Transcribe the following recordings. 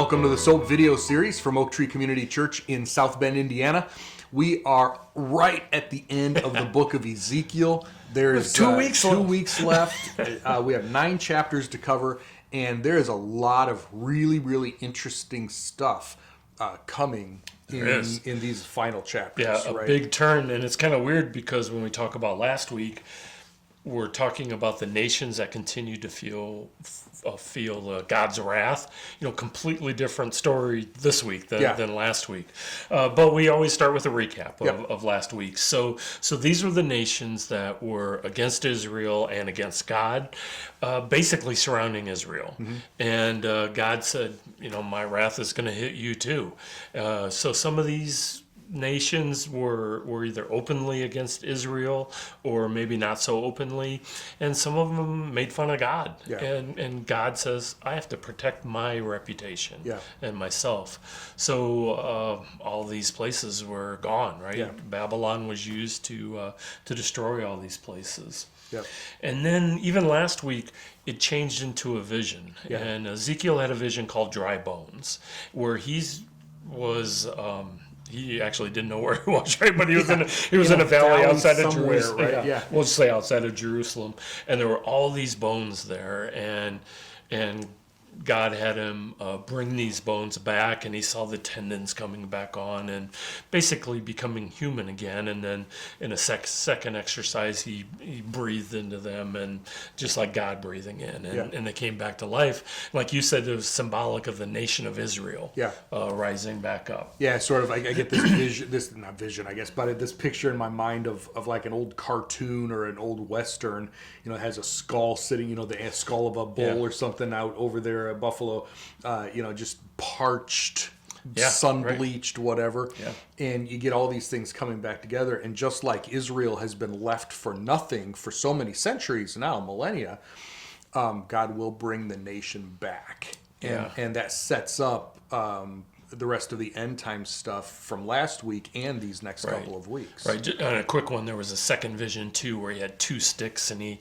Welcome to the S.O.A.P video series from Oak Tree Community Church in South Bend, Indiana. We are right at the end of the book of Ezekiel. There's 2 weeks left. 2 weeks left. We have 9 chapters to cover, and there is a lot of really, really interesting stuff coming in these final chapters. Yeah, a big turn, and it's kind of weird because when we talk about last week, we're talking about the nations that continue to feel God's wrath. You know, completely different story this week than last week. But we always start with a recap of last week. So these were the nations that were against Israel and against God, basically surrounding Israel. Mm-hmm. And God said, you know, my wrath is going to hit you too. So some of these nations were either openly against Israel or maybe not so openly, and some of them made fun of God. And God says, I have to protect my reputation and myself. So all these places were gone, right? Babylon was used to destroy all these places. And then even last week, it changed into a vision. And Ezekiel had a vision called Dry Bones, where he actually didn't know where he was, right? But he was in a valley outside of Jerusalem. Right? We'll just say outside of Jerusalem. And there were all these bones there, and God had him bring these bones back, and he saw the tendons coming back on and basically becoming human again. And then in a second exercise, he breathed into them, and just like God breathing in, and they came back to life. Like you said, it was symbolic of the nation of Israel rising back up. Yeah, sort of. I get this vision, not vision, I guess, but this picture in my mind of like an old cartoon or an old Western. You know, it has a skull sitting, the skull of a bull or something out over there. A buffalo, just parched, sun-bleached, whatever. And you get all these things coming back together. And just like Israel has been left for nothing for so many centuries now, millennia, God will bring the nation back. And that sets up the rest of the end time stuff from last week and these next couple of weeks. Right. And a quick one, there was a second vision too, where he had 2 sticks, and he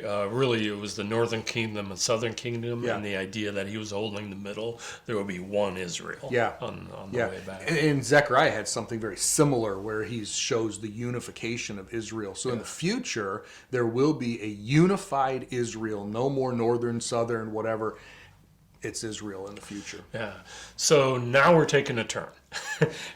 really, it was the northern kingdom and southern kingdom, and the idea that he was holding the middle. There would be one Israel on the way back. And Zechariah had something very similar where he shows the unification of Israel. So in the future, there will be a unified Israel, no more northern, southern, whatever. It's Israel in the future. So now we're taking a turn.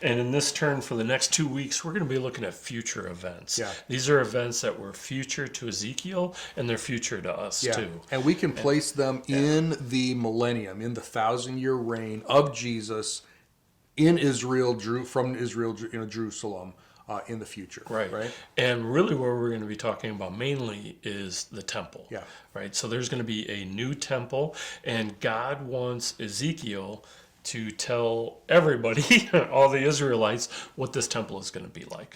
And in this turn for the next 2 weeks, we're going to be looking at future events. These are events that were future to Ezekiel, and they're future to us too. And we can place them in the millennium, in the 1,000-year reign of Jesus in Israel, from Israel, Jerusalem. In the future. Right. And really what we're going to be talking about mainly is the temple. Right. So there's going to be a new temple, and God wants Ezekiel to tell everybody, all the Israelites, what this temple is going to be like.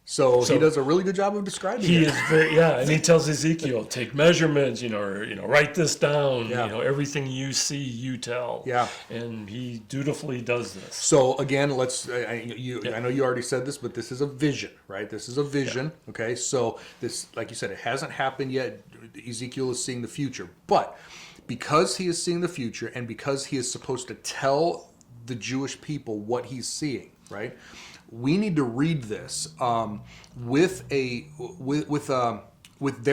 So he does a really good job of describing it. He is very, and he tells Ezekiel, take measurements, write this down, everything you see, you tell. And he dutifully does this. So again, I know you already said this, but this is a vision, right? This is a vision, okay? So this, like you said, it hasn't happened yet. Ezekiel is seeing the future. But because he is seeing the future, and because he is supposed to tell the Jewish people what he's seeing, right? We need to read this with their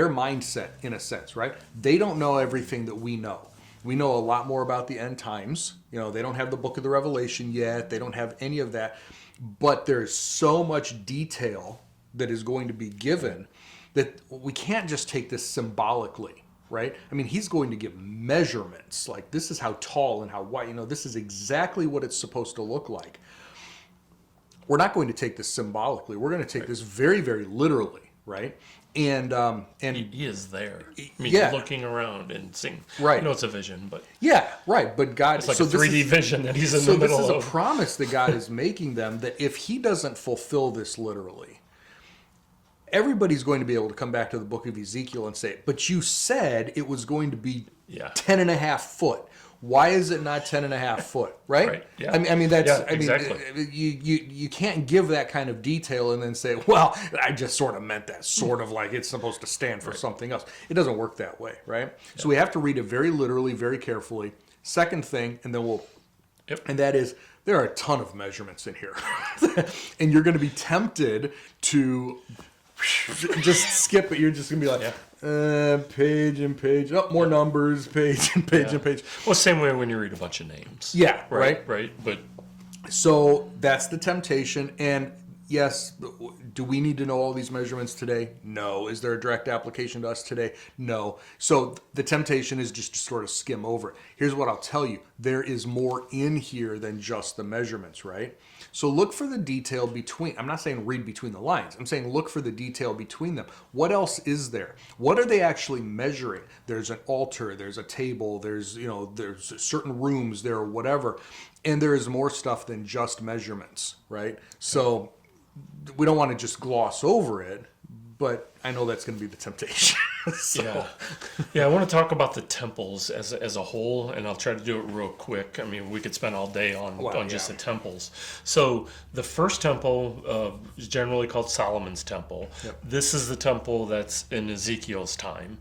mindset, in a sense, right? They don't know everything that we know. We know a lot more about the end times. They don't have the book of the Revelation yet. They don't have any of that. But there's so much detail that is going to be given that we can't just take this symbolically, right? I mean, he's going to give measurements. Like, this is how tall and how wide. This is exactly what it's supposed to look like. We're not going to take this symbolically. We're going to take this very, very literally, right? And he is there. I mean, he's looking around and seeing. Right. It's a vision, but But God, it's like a 3D vision that he's in the middle of. So this is a promise that God is making them, that if he doesn't fulfill this literally, everybody's going to be able to come back to the book of Ezekiel and say, but you said it was going to be 10.5 foot. Why is it not 10.5 foot? Right? Yeah. I mean that's. Exactly. You can't give that kind of detail and then say, well, I just sort of meant that, sort of like it's supposed to stand for something else. It doesn't work that way, right? So we have to read it very literally, very carefully. Second thing, and then we'll, and that is, there are a ton of measurements in here. And you're going to be tempted to just skip it. You're just going to be like, page and page. Oh, more numbers, page and page and page. Well, same way when you read a bunch of names. Yeah, right. But so that's the temptation. And yes, do we need to know all these measurements today? No. Is there a direct application to us today? No. So the temptation is just to sort of skim over it. Here's what I'll tell you. There is more in here than just the measurements, right? So look for the detail between. I'm not saying read between the lines. I'm saying look for the detail between them. What else is there? What are they actually measuring? There's an altar, there's a table, there's certain rooms there or whatever. And there is more stuff than just measurements, right? So we don't want to just gloss over it, but I know that's going to be the temptation. Yeah, I want to talk about the temples as a whole, and I'll try to do it real quick. I mean, we could spend all day on just the temples. So the first temple is generally called Solomon's temple. Yep. This is the temple that's in Ezekiel's time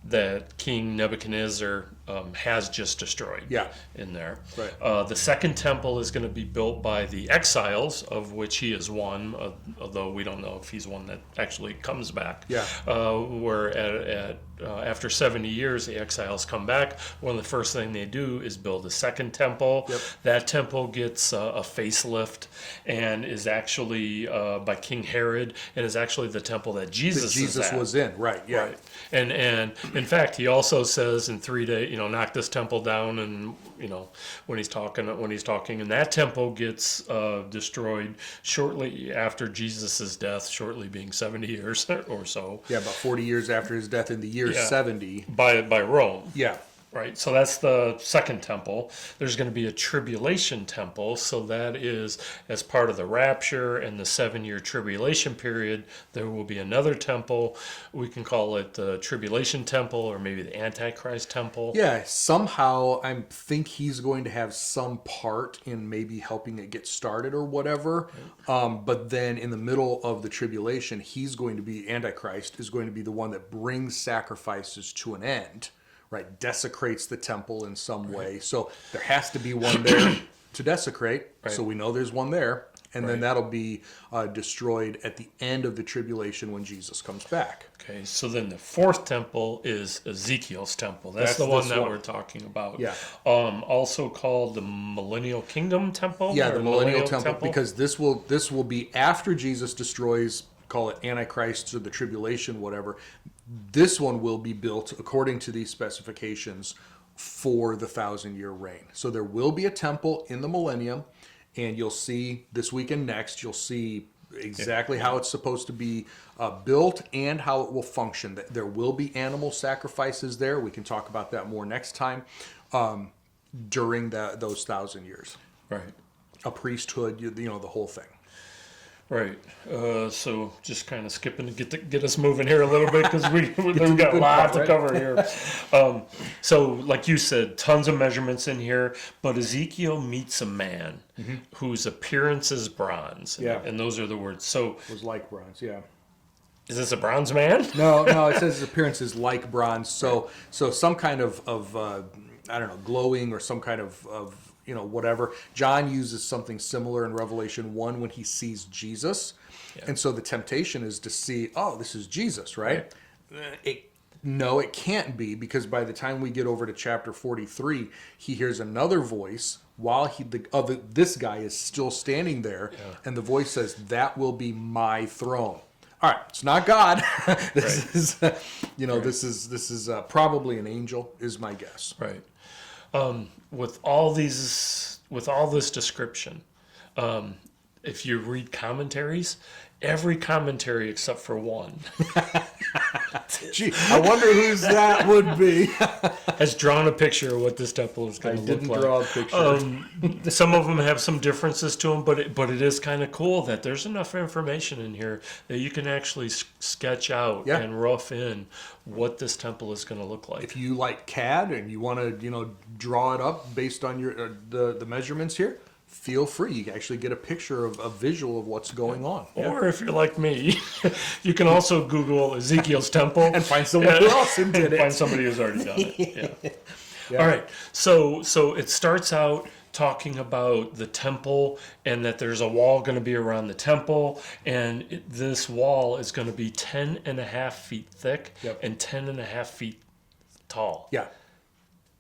that King Nebuchadnezzar has just destroyed in there. Right. The second temple is going to be built by the exiles, of which he is one, although we don't know if he's one that actually comes back. Yeah. Where after 70 years, the exiles come back. One of the first things they do is build a second temple. Yep. That temple gets a facelift and is actually by King Herod, and is actually the temple that Jesus was in. Right. Yeah. Right. And in fact, he also says in 3 days, knock this temple down, and when he's talking, and that temple gets destroyed shortly after Jesus' death, shortly being 70 years or so. Yeah, about 40 years after his death in the year 70 by Rome. Yeah. Right, so that's the second temple. There's going to be a tribulation temple, so that is as part of the rapture and the 7-year tribulation period. There will be another temple. We can call it the tribulation temple, or maybe the Antichrist temple. Yeah, somehow I think he's going to have some part in maybe helping it get started or whatever. But then in the middle of the tribulation, Antichrist is going to be the one that brings sacrifices to an end. Right, desecrates the temple in some way. So there has to be one there to desecrate. Right. So we know there's one there. And then that'll be destroyed at the end of the tribulation when Jesus comes back. Okay, so then the fourth temple is Ezekiel's temple. That's the one that we're talking about. Yeah. Also called the Millennial Kingdom Temple. Yeah, the Millennial Temple, because this will be after Jesus destroys, call it Antichrist or the tribulation, whatever. This one will be built according to these specifications for the 1,000-year reign. So there will be a temple in the millennium, and you'll see this week and next, you'll see exactly how it's supposed to be built and how it will function. There will be animal sacrifices there. We can talk about that more next time during those 1,000 years. Right. A priesthood, the whole thing. Right. So just kind of skipping to get us moving here a little bit, because we've got a lot to cover here. So like you said, tons of measurements in here, but Ezekiel meets a man whose appearance is bronze. Yeah. And those are the words. So it was like bronze, yeah. Is this a bronze man? No, it says his appearance is like bronze. So some kind of I don't know, glowing, or some kind of whatever. John uses something similar in Revelation 1 when he sees Jesus. Yeah. And so the temptation is to see, oh, this is Jesus, right? No, it can't be, because by the time we get over to chapter 43, he hears another voice while this guy is still standing there, and the voice says, that will be my throne. All right, it's not God. This is probably an angel, is my guess. Right. With all this description, if you read commentaries, every commentary except for one Gee, I wonder whose that would be. has drawn a picture of what this temple is going to look like. I didn't draw a picture. Some of them have some differences to them, but it is kind of cool that there's enough information in here that you can actually sketch out and rough in what this temple is going to look like. If you like CAD and you want to draw it up based on your the measurements here, feel free. You can actually get a picture of a visual of what's going on. Or if you're like me, you can also Google Ezekiel's temple and find someone else who did it. Find somebody who's already done it. Yeah. Yeah. All right. So it starts out talking about the temple and that there's a wall going to be around the temple, and this wall is going to be 10.5 feet thick Yep. and 10.5 feet tall. Yeah.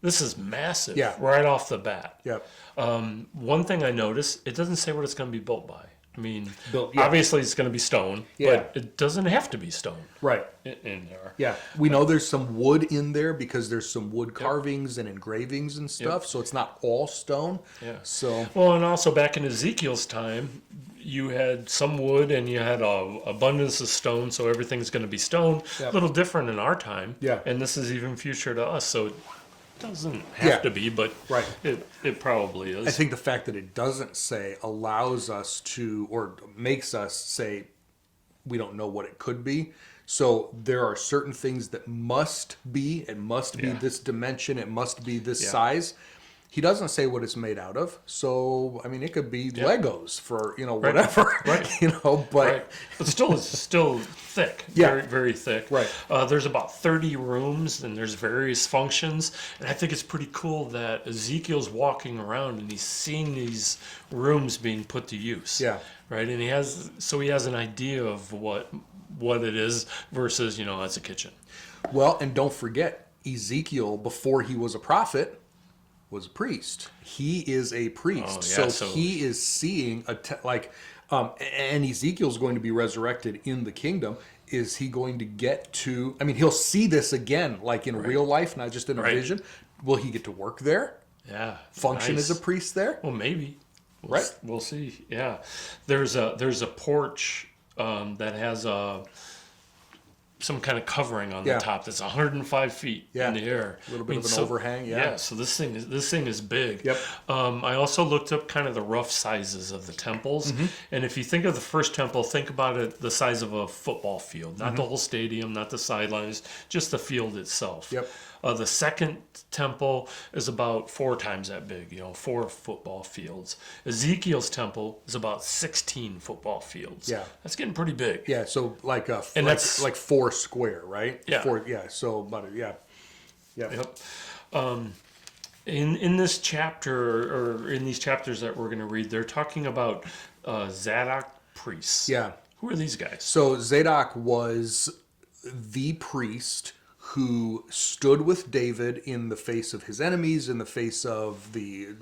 This is massive. Yeah. Right off the bat. Yep. One thing I noticed, it doesn't say what it's going to be built by. I mean, Built, yeah. obviously it's going to be stone, Yeah. but it doesn't have to be stone Right. in there. Yeah, we know there's some wood in there because there's some wood carvings and engravings and stuff, so it's not all stone. Yeah. So Well, and also back in Ezekiel's time, you had some wood and you had a abundance of stone, so everything's going to be stone. Yep. A little different in our time. Yeah. And this is even future to us, so it doesn't have Yeah. to be, but Right. it probably is. I think the fact that it doesn't say allows us to, or makes us say, we don't know what it could be. So there are certain things that must be. It must be Yeah. this dimension. It must be this Yeah. size. He doesn't say what it's made out of. So I mean, it could be Legos for whatever. Right. But Right. But still, it's still thick. Yeah. Very, very thick. Right. There's about 30 rooms and there's various functions. And I think it's pretty cool that Ezekiel's walking around and he's seeing these rooms being put to use. Yeah. Right. And he has an idea of what it is versus, as a kitchen. Well, and don't forget, Ezekiel, before he was a prophet, was a priest. He is a priest. Oh, yeah, so he is seeing and Ezekiel's going to be resurrected in the kingdom. Is he going to get to, I mean, he'll see this again, like in real life, not just in a vision. Will he get to work there? Yeah. Function nice. as a priest there? Well, maybe. Right. We'll see. Yeah. There's a porch that has some kind of covering on the top that's 105 feet in the air. A little bit of an overhang. Yeah. So this thing is big. Yep. I also looked up kind of the rough sizes of the temples, and if you think of the first temple, think about it the size of a football field, not the whole stadium, not the sidelines, just the field itself. Yep. The second temple is about 4 times that big, 4 football fields. Ezekiel's temple is about 16 football fields. Yeah. That's getting pretty big. Yeah, so like And that's like 4 square, right? Yeah. 4, so about yeah. Yep. In this chapter, or in these chapters that we're going to read, they're talking about Zadok priests. Yeah. Who are these guys? So Zadok was the priest who stood with David in the face of his enemies, in the face of the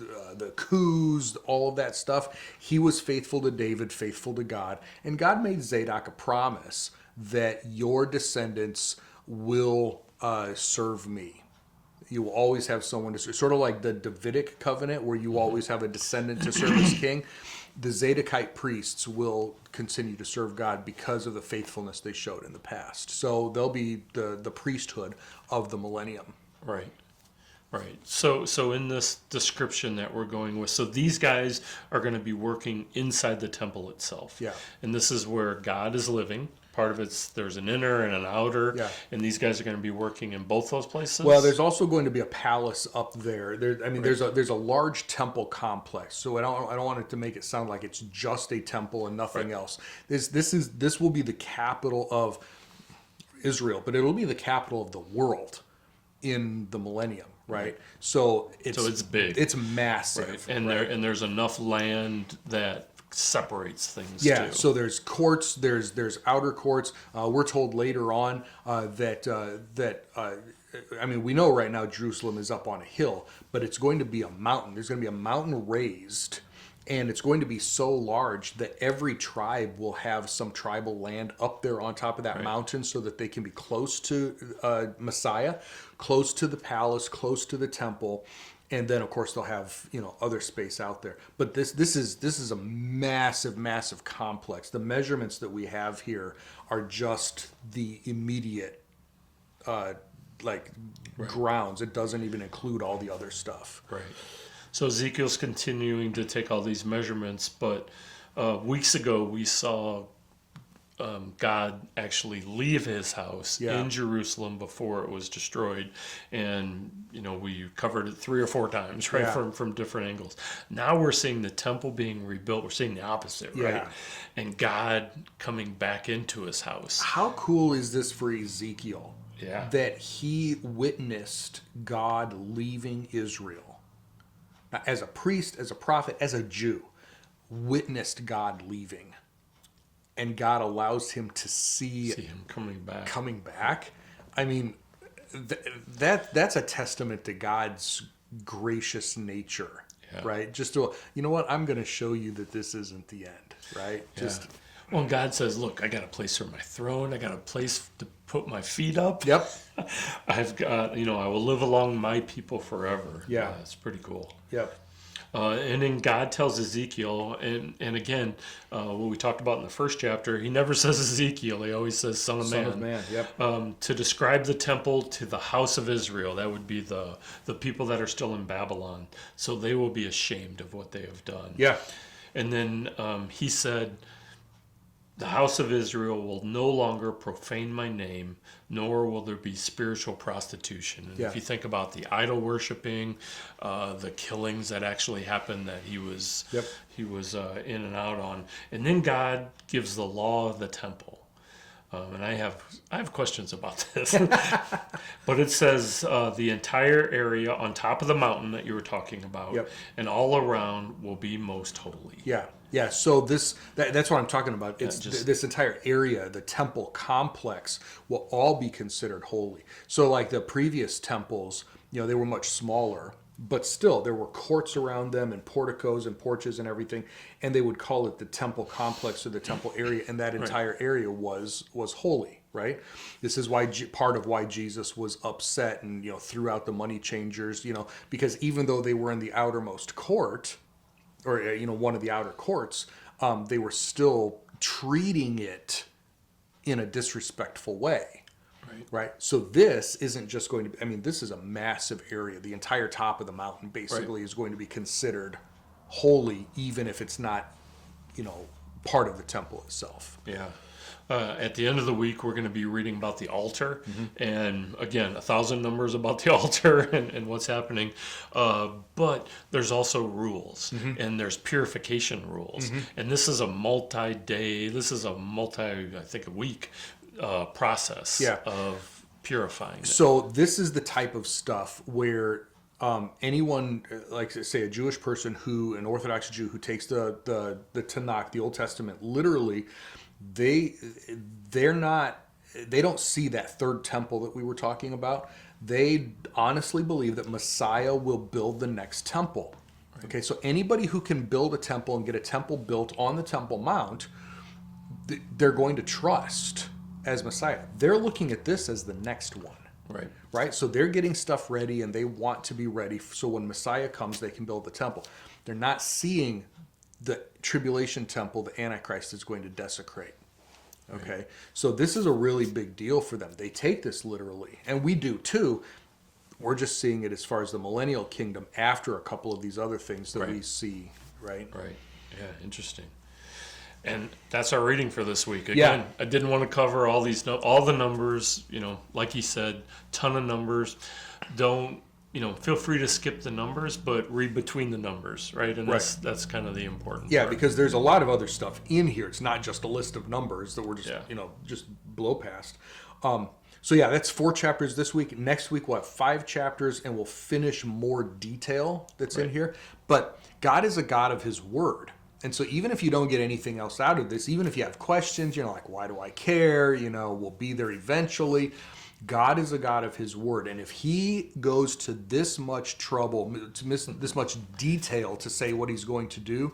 coups, all of that stuff. He was faithful to David, faithful to God. And God made Zadok a promise that your descendants will serve me. You will always have someone to serve. Sort of like the Davidic covenant where you always have a descendant to serve as king. The Zadokite priests will continue to serve God because of the faithfulness they showed in the past. So they'll be the priesthood of the millennium. Right. So in this description that we're going with, so these guys are going to be working inside the temple itself. Yeah. And this is where God is living. Part of there's an inner and an outer. Yeah. And these guys are going to be working in both those places. Well, there's also going to be a palace up there. There's a large temple complex. So I don't want it to make it sound like it's just a temple and nothing else. This will be the capital of Israel, but it'll be the capital of the world in the millennium, right? So it's big. It's massive. Right. And there's enough land that separates things too. So there's courts, there's outer courts. We're told later on that we know right now Jerusalem is up on a hill, but it's going to be a mountain. There's going to be a mountain raised, and it's going to be so large that every tribe will have some tribal land up there on top of that mountain so that they can be close to Messiah, close to the palace, close to the temple. And then, of course, they'll have other space out there. But this is a massive, massive complex. The measurements that we have here are just the immediate grounds. It doesn't even include all the other stuff. Right. So Ezekiel's continuing to take all these measurements, but weeks ago we saw God actually leave his house in Jerusalem before it was destroyed, and we covered it 3 or 4 times from different angles. Now we're seeing the temple being rebuilt. We're seeing the opposite, right? And God coming back into his house. How cool is this for Ezekiel? Yeah. that he witnessed God leaving Israel. Now, as a priest, as a prophet, as a Jew, witnessed God leaving. And God allows him to see him coming back. I mean, that's a testament to God's gracious nature, right? Just to, you know what? I'm going to show you that this isn't the end, right? Just well, God says, look, I got a place for my throne. I got a place to put my feet up. Yep. I've got, I will live along my people forever. Yeah. It's pretty cool. Yep. And then God tells Ezekiel, and again, what we talked about in the first chapter, he never says Ezekiel. He always says Son of Man. Son of Man, yep. To describe the temple to the house of Israel. That would be the people that are still in Babylon. So they will be ashamed of what they have done. Yeah. And then he said, the house of Israel will no longer profane my name, nor will there be spiritual prostitution. And if you think about the idol worshiping, the killings that actually happened that he was in and out on, and then God gives the law of the temple. And I have questions about this, but it says the entire area on top of the mountain that you were talking about, and all around will be most holy. Yeah. Yeah, so that's what I'm talking about. It's this entire area, the temple complex, will all be considered holy. So like the previous temples, they were much smaller, but still there were courts around them and porticos and porches and everything, and they would call it the temple complex or the temple area, and that entire area was holy, right? This is why part of why Jesus was upset and threw out the money changers, because even though they were in the outermost court, or one of the outer courts, they were still treating it in a disrespectful way, right? So this isn't just going to be, this is a massive area. The entire top of the mountain basically is going to be considered holy, even if it's not, part of the temple itself. Yeah. At the end of the week, we're going to be reading about the altar, and again, 1,000 numbers about the altar and what's happening. But there's also rules, and there's purification rules, and this is a multi-day. This is a week process of purifying it. So this is the type of stuff where anyone, like say a Jewish person an Orthodox Jew who takes the Tanakh, the Old Testament, literally. They don't see that third temple that we were talking about. They honestly believe that Messiah will build the next temple. Right. Okay, so anybody who can build a temple and get a temple built on the Temple Mount, they're going to trust as Messiah. They're looking at this as the next one. Right? So they're getting stuff ready and they want to be ready so when Messiah comes, they can build the temple. They're not seeing the tribulation temple the Antichrist is going to desecrate. Okay, so this is a really big deal for them. They take this literally, and we do too. We're just seeing it as far as the millennial kingdom after a couple of these other things that we see, right? Right. Yeah, interesting. And that's our reading for this week. Again, I didn't want to cover all the numbers, like he said, ton of numbers. Don't feel free to skip the numbers, but read between the numbers, right? And that's kind of the important part. Because there's a lot of other stuff in here. It's not just a list of numbers that we're just, just blow past. So that's 4 chapters this week. Next week we'll have 5 chapters and we'll finish more detail that's in here. But God is a God of his word. And so even if you don't get anything else out of this, even if you have questions, like, why do I care? We'll be there eventually. God is a God of his word. And if he goes to this much trouble, to this much detail to say what he's going to do,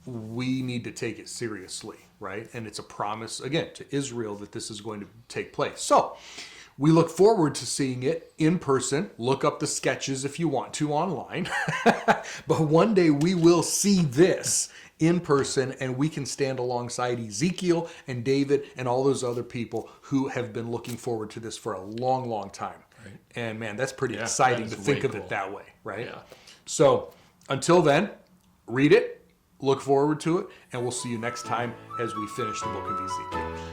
we need to take it seriously, right? And it's a promise, again, to Israel that this is going to take place. So we look forward to seeing it in person. Look up the sketches if you want to online. But one day we will see this in person, and we can stand alongside Ezekiel and David and all those other people who have been looking forward to this for a long, long time. Right. And man, that's pretty exciting to think of it that way, right? Yeah. So until then, read it, look forward to it, and we'll see you next time as we finish the book of Ezekiel.